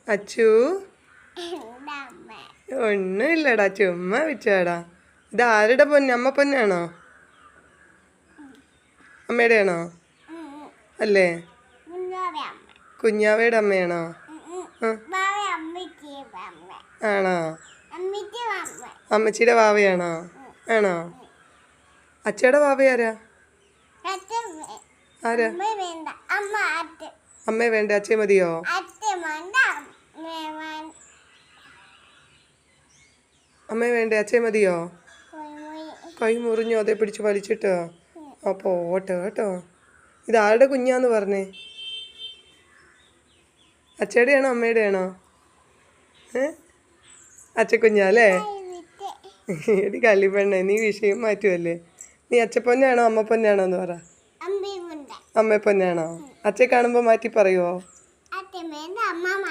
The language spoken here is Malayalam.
അച്ചു ഒന്നുമില്ലടാ, ചുമ്മാ വെച്ചാടാ. ഇത് ആരുടെ പൊന്ന്? അമ്മ പൊന്നാണോ? അമ്മയുടെ ആണോ? അല്ലേ? കുഞ്ഞാവയുടെ അമ്മയാണോ? ആണോ? അമ്മച്ചിയുടെ വാവയാണോ? ആണോ? അച്ചയുടെ വാവയാരാ? ആരാ? അമ്മയെ വേണ്ട, അച്ഛൻ മതിയോ? അമ്മയെ വേണ്ടേ, അച്ഛൻ മതിയോ? കൈ മുറിഞ്ഞോ? അതേ പിടിച്ച് വലിച്ചിട്ടോ? അപ്പോൾ ഓട്ടോ കേട്ടോ. ഇത് ആരുടെ കുഞ്ഞാന്ന് പറഞ്ഞേ? അച്ചയുടെ ആണോ അമ്മയുടെ ആണോ? അച്ചക്കുഞ്ഞാല്ലേ? എടി കള്ളിപ്പെണ്ണേ, നീ വിഷയം മാറ്റുമല്ലേ. നീ അച്ചപ്പൊന്നാണോ അമ്മ പൊന്നാണോ എന്ന് പറ. അമ്മ പൊന്നാണോ? അച്ഛയെ കാണുമ്പോൾ മാറ്റി പറയുമോ?